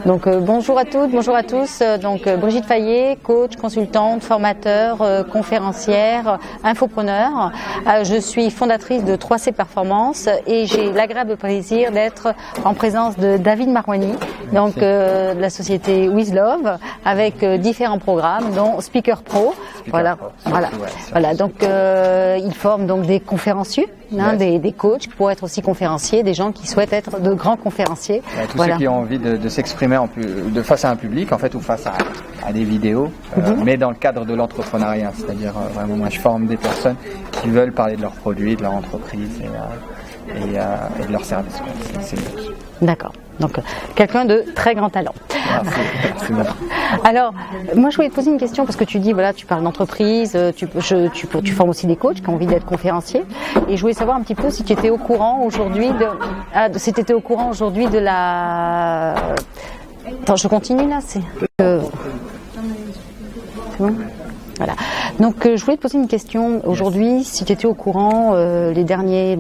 Donc bonjour à toutes, bonjour à tous. Donc Brigitte Fayet, coach, consultante, formateur, conférencière, infopreneur. Je suis fondatrice de 3C Performance et j'ai l'agréable plaisir d'être en présence de David Marouani, donc de la société With Love, avec différents programmes, dont Speaker Pro. Voilà. Donc il forme donc des conférenciers, des coachs pour être aussi conférenciers, des gens qui souhaitent être de grands conférenciers. Tous ceux qui ont envie de s'exprimer de face à un public, en fait, ou face à des vidéos, mais dans le cadre de l'entrepreneuriat, c'est-à-dire vraiment, moi, je forme des personnes qui veulent parler de leurs produits, de leur entreprise et de leurs services. C'est bien. D'accord. Donc, quelqu'un de très grand talent. C'est bien. Alors, moi, je voulais te poser une question parce que tu dis, voilà, tu parles d'entreprise, tu formes aussi des coachs qui ont envie d'être conférenciers. Et je voulais savoir un petit peu si tu étais au courant aujourd'hui de la. Attends, je continue là. C'est bon. Voilà. Donc je voulais te poser une question aujourd'hui, si tu étais au courant les derniers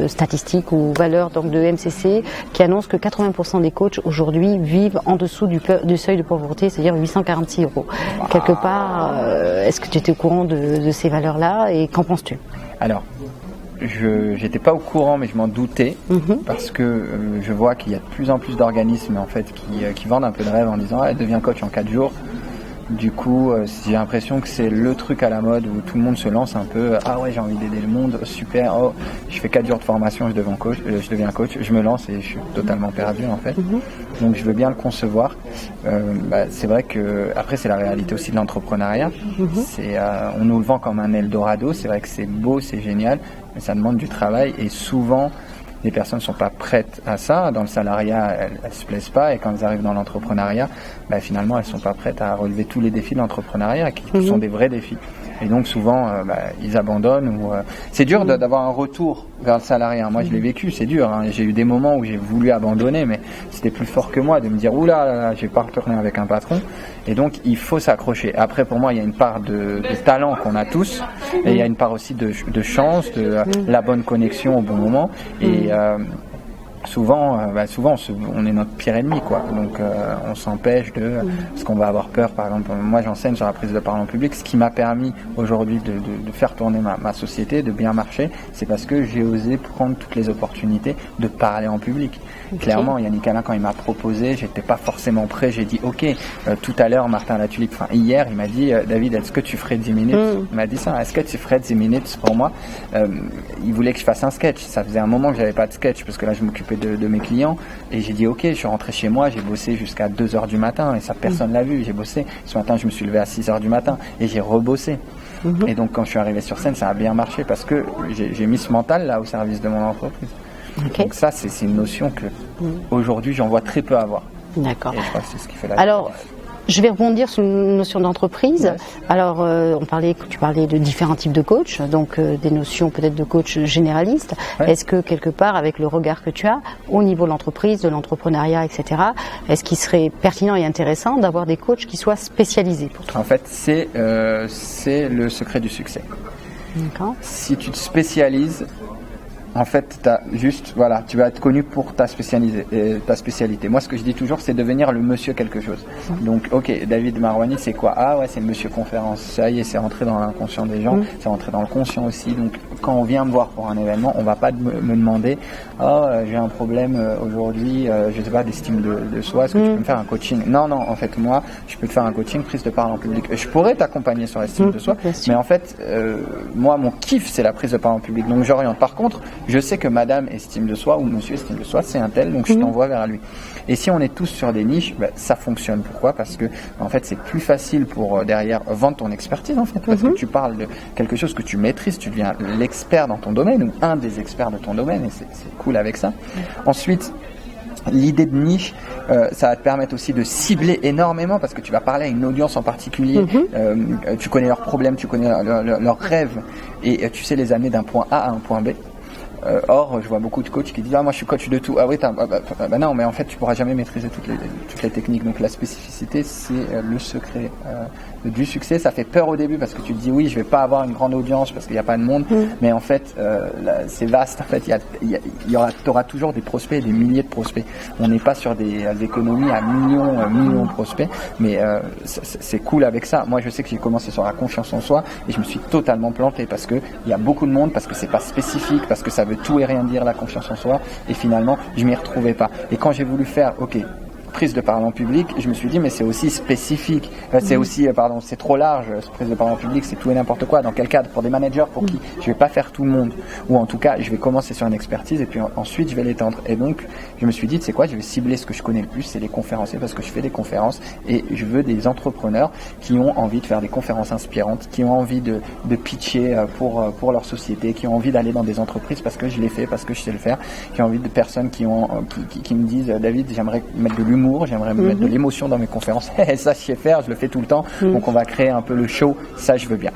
statistiques ou valeurs de MCC qui annoncent que 80% des coachs aujourd'hui vivent en dessous du seuil de pauvreté, c'est-à-dire 846 €. Quelque part, est-ce que tu étais au courant de ces valeurs-là et qu'en penses-tu? Alors, j'étais pas au courant, mais je m'en doutais parce que je vois qu'il y a de plus en plus d'organismes en fait qui vendent un peu de rêve en disant deviens coach en 4 jours. Du coup, j'ai l'impression que c'est le truc à la mode où tout le monde se lance un peu. Ah ouais, j'ai envie d'aider le monde, super. Oh, je fais 4 jours de formation, je deviens coach, je me lance et je suis totalement perdu en fait. Donc je veux bien le concevoir. C'est vrai que après c'est la réalité aussi de l'entrepreneuriat. On nous le vend comme un Eldorado. C'est vrai que c'est beau, c'est génial, mais ça demande du travail et souvent les personnes ne sont pas prêtes à ça. Dans le salariat, elles se plaisent pas, et quand elles arrivent dans l'entrepreneuriat, finalement, elles sont pas prêtes à relever tous les défis de l'entrepreneuriat, qui sont des vrais défis. Et donc souvent, ils abandonnent. C'est dur d'avoir un retour vers le salariat. Moi, je l'ai vécu, c'est dur. J'ai eu des moments où j'ai voulu abandonner, mais c'était plus fort que moi de me dire oula, je vais pas retourner avec un patron. Et donc, il faut s'accrocher. Après, pour moi, il y a une part de talent qu'on a tous, et il y a une part aussi de chance, de la bonne connexion au bon moment. Et souvent, on est notre pire ennemi, quoi. Donc, on s'empêche parce qu'on va avoir peur. Par exemple, moi, j'enseigne sur la prise de parole en public. Ce qui m'a permis aujourd'hui de faire tourner ma société, de bien marcher, c'est parce que j'ai osé prendre toutes les opportunités de parler en public. Clairement, Yannick Alain, quand il m'a proposé, j'étais pas forcément prêt. J'ai dit, ok, tout à l'heure, Martin Latulippe, hier, il m'a dit, David, est-ce que tu ferais 10 minutes? Il m'a dit ça, est-ce que tu ferais 10 minutes pour moi? Il voulait que je fasse un sketch. Ça faisait un moment que j'avais pas de sketch, parce que là, je m'occupais de mes clients. Et j'ai dit, ok, je suis rentré chez moi, j'ai bossé jusqu'à 2h du matin, et ça, personne l'a vu. J'ai bossé. Ce matin, je me suis levé à 6h du matin, et j'ai rebossé. Et donc, quand je suis arrivé sur scène, ça a bien marché, parce que j'ai mis ce mental là au service de mon entreprise. Okay. Donc ça, c'est une notion que aujourd'hui j'en vois très peu avoir. D'accord. Et je crois que c'est ce qui fait la différence. Je vais rebondir sur une notion d'entreprise. Ouais. Alors, tu parlais de différents types de coachs, donc des notions peut-être de coach généraliste. Ouais. Est-ce que quelque part, avec le regard que tu as au niveau de l'entreprise, de l'entrepreneuriat, etc., est-ce qu'il serait pertinent et intéressant d'avoir des coachs qui soient spécialisés pour toi? En fait, c'est le secret du succès. D'accord. Si tu te spécialises, en fait, tu vas être connu pour ta spécialité. Moi, ce que je dis toujours, c'est devenir le monsieur quelque chose. Donc, ok, David Marouani, c'est quoi? Ah ouais, c'est le monsieur conférence. Ça y est, c'est rentré dans l'inconscient des gens, c'est rentré dans le conscient aussi. Donc, quand on vient me voir pour un événement, on va pas me demander, j'ai un problème aujourd'hui, je sais pas, d'estime de soi, est-ce que tu peux me faire un coaching? Non, en fait, moi, je peux te faire un coaching prise de parole en public. Je pourrais t'accompagner sur l'estime de soi, mais en fait, moi, mon kiff, c'est la prise de parole en public. Donc, j'oriente. Par contre, je sais que madame estime de soi ou monsieur estime de soi, c'est un tel, donc je t'envoie vers lui. Et si on est tous sur des niches, ça fonctionne. Pourquoi? Parce que en fait, c'est plus facile pour derrière vendre ton expertise en fait, parce que tu parles de quelque chose que tu maîtrises, tu deviens l'expert dans ton domaine ou un des experts de ton domaine, et c'est cool avec ça. Ensuite, l'idée de niche, ça va te permettre aussi de cibler énormément parce que tu vas parler à une audience en particulier. Tu connais leurs problèmes, tu connais leurs rêves, et tu sais les amener d'un point A à un point B. Or, je vois beaucoup de coachs qui disent moi je suis coach de tout. Ah oui, non, mais en fait tu pourras jamais maîtriser toutes les techniques. Donc la spécificité, c'est le secret du succès. Ça fait peur au début parce que tu te dis oui, je vais pas avoir une grande audience parce qu'il n'y a pas de monde, mais en fait c'est vaste. En fait, t'auras toujours des prospects, des milliers de prospects. On n'est pas sur des économies à millions de prospects, mais c'est cool avec ça. Moi, je sais que j'ai commencé sur la confiance en soi et je me suis totalement planté parce que il y a beaucoup de monde, parce que c'est pas spécifique, parce que ça veut tout et rien dire la confiance en soi, et finalement je m'y retrouvais pas. Et quand j'ai voulu faire prise de parole en public, je me suis dit mais c'est aussi spécifique, c'est trop large, prise de parole en public, c'est tout et n'importe quoi. Dans quel cadre? Pour des managers pour qui je vais pas faire tout le monde, ou en tout cas je vais commencer sur une expertise et puis ensuite je vais l'étendre. Et donc je me suis dit c'est quoi, je vais cibler ce que je connais le plus, c'est les conférenciers, parce que je fais des conférences et je veux des entrepreneurs qui ont envie de faire des conférences inspirantes, qui ont envie de pitcher pour leur société, qui ont envie d'aller dans des entreprises parce que je l'ai fait, parce que je sais le faire, qui ont envie de personnes qui me disent David, j'aimerais mettre de l'humour, j'aimerais mettre de l'émotion dans mes conférences. Ça, je sais faire, je le fais tout le temps. Donc, on va créer un peu le show. Ça, je veux bien.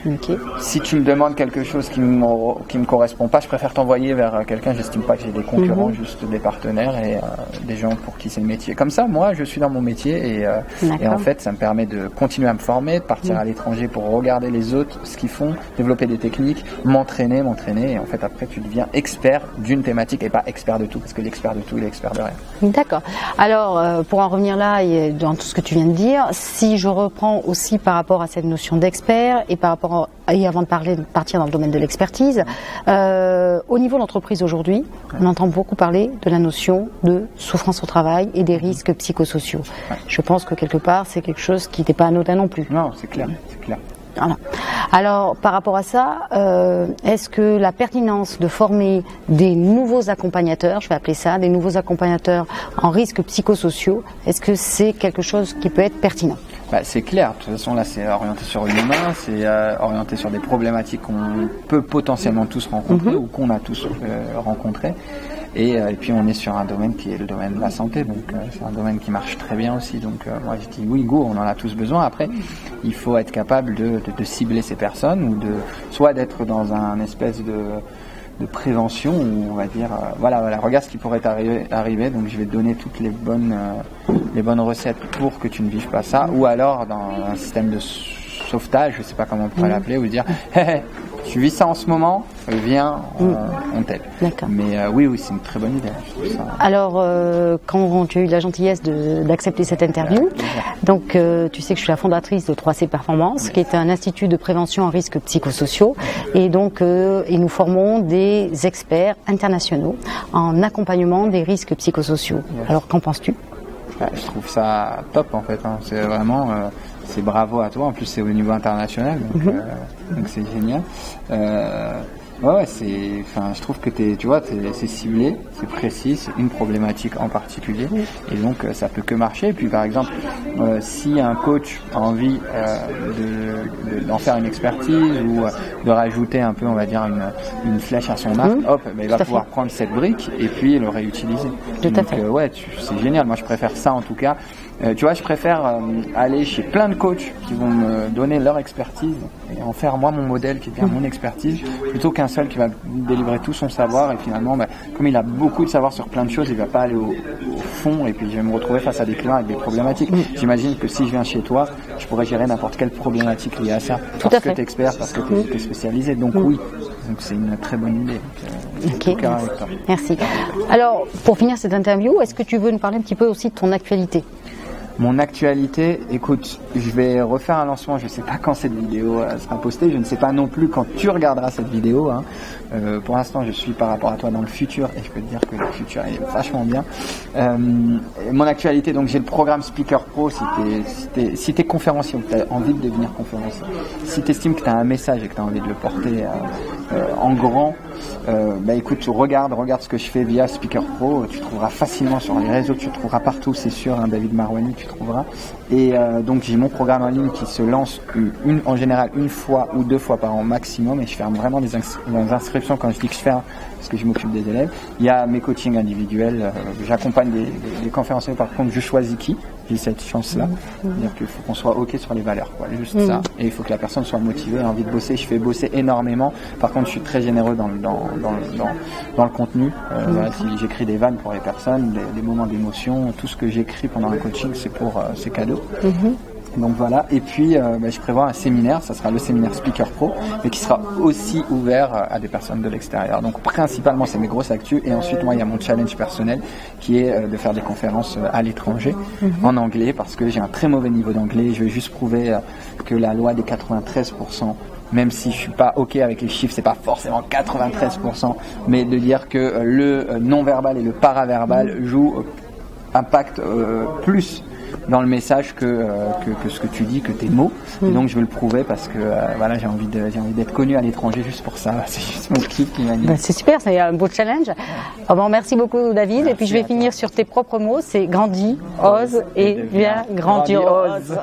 Okay. Si tu me demandes quelque chose qui me correspond pas, je préfère t'envoyer vers quelqu'un. J'estime pas que j'ai des concurrents, juste des partenaires et des gens pour qui c'est le métier. Comme ça, moi, je suis dans mon métier et en fait, ça me permet de continuer à me former, de partir à l'étranger pour regarder les autres, ce qu'ils font, développer des techniques, m'entraîner et en fait, après, tu deviens expert d'une thématique et pas expert de tout, parce que l'expert de tout, il est expert de rien. D'accord. Alors, pour en revenir là et dans tout ce que tu viens de dire, si je reprends aussi par rapport à cette notion d'expert et par rapport et avant de partir dans le domaine de l'expertise, au niveau de l'entreprise aujourd'hui, on entend beaucoup parler de la notion de souffrance au travail et des risques psychosociaux. Je pense que quelque part, c'est quelque chose qui n'était pas anodin non plus. Non, c'est clair. Voilà. Alors, par rapport à ça, est-ce que la pertinence de former des nouveaux accompagnateurs, je vais appeler ça, des nouveaux accompagnateurs en risques psychosociaux, est-ce que c'est quelque chose qui peut être pertinent? C'est clair, de toute façon là c'est orienté sur l'humain, c'est orienté sur des problématiques qu'on peut potentiellement tous rencontrer ou qu'on a tous rencontré. Et puis on est sur un domaine qui est le domaine de la santé, donc c'est un domaine qui marche très bien aussi. Donc moi je dis oui, go, on en a tous besoin. Après, il faut être capable de cibler ces personnes ou soit d'être dans un espèce de prévention où on va dire voilà, regarde ce qui pourrait arriver, donc je vais te donner toutes les bonnes recettes pour que tu ne vives pas ça, ou alors dans un système de sauvetage, je sais pas comment on pourrait l'appeler, ou dire hey, tu vis ça en ce moment, viens, on t'aide. D'accord. Mais oui, c'est une très bonne idée. Ça. Alors, quand tu as eu la gentillesse d'accepter cette interview, donc tu sais que je suis la fondatrice de 3C Performance, qui est un institut de prévention en risques psychosociaux, et donc et nous formons des experts internationaux en accompagnement des risques psychosociaux. Alors, qu'en penses-tu? Je trouve ça top en fait. C'est vraiment, c'est bravo à toi. En plus, c'est au niveau international, donc c'est génial. Je trouve que c'est ciblé, c'est précis, c'est une problématique en particulier, et donc ça peut que marcher. Et puis par exemple, si un coach a envie d'en faire une expertise ou de rajouter un peu, on va dire une flèche à son arc, il va pouvoir prendre cette brique et puis le réutiliser. C'est génial. Moi, je préfère ça en tout cas. Je préfère aller chez plein de coachs qui vont me donner leur expertise et en faire moi mon modèle qui devient mon expertise, plutôt qu'un seul qui va délivrer tout son savoir et finalement, comme il a beaucoup de savoir sur plein de choses, il va pas aller au fond et puis je vais me retrouver face à des clients avec des problématiques. J'imagine que si je viens chez toi, je pourrais gérer n'importe quelle problématique liée à ça, parce que tu es expert, parce que tu es spécialisé. Donc oui, donc c'est une très bonne idée. Ok, merci. Alors, pour finir cette interview, est-ce que tu veux nous parler un petit peu aussi de ton actualité? Mon actualité, écoute, je vais refaire un lancement, je ne sais pas quand cette vidéo sera postée, je ne sais pas non plus quand tu regarderas cette vidéo. Pour l'instant, je suis par rapport à toi dans le futur et je peux te dire que le futur est vachement bien. Mon actualité, donc j'ai le programme Speaker Pro, si t'es conférencier ou que tu as envie de devenir conférencier, si tu estimes que tu as un message et que tu as envie de le porter en grand, écoute, regarde ce que je fais via Speaker Pro, tu trouveras facilement sur les réseaux, tu trouveras partout, c'est sûr, David Marouani, tu trouveras. Et donc j'ai mon programme en ligne qui se lance en général une fois ou 2 fois par an maximum, et je ferme vraiment des inscriptions quand je dis que je ferme parce que je m'occupe des élèves. Il y a mes coachings individuels, j'accompagne des conférenciers, par contre je choisis qui, j'ai cette chance-là, c'est-à-dire qu'il faut qu'on soit ok sur les valeurs, juste ça, et il faut que la personne soit motivée, envie de bosser. Je fais bosser énormément, par contre je suis très généreux dans le contenu. Si j'écris des vannes pour les personnes, des moments d'émotion, tout ce que j'écris pendant un coaching, c'est cadeau. Donc voilà, et puis je prévois un séminaire, ça sera le séminaire Speaker Pro, mais qui sera aussi ouvert à des personnes de l'extérieur. Donc principalement c'est mes grosses actus, et ensuite moi il y a mon challenge personnel qui est de faire des conférences à l'étranger en anglais, parce que j'ai un très mauvais niveau d'anglais. Je vais juste prouver que la loi des 93%, même si je suis pas ok avec les chiffres, c'est pas forcément 93%, mais de dire que le non-verbal et le paraverbal jouent impact plus dans le message que ce que tu dis, que tes mots. Et donc je veux le prouver parce que j'ai envie d'être connu à l'étranger juste pour ça. C'est juste mon kiff qui m'anime. C'est super, c'est un beau challenge. Merci beaucoup David. Merci, et puis je vais finir sur tes propres mots, c'est grandis, ose et viens grandiose.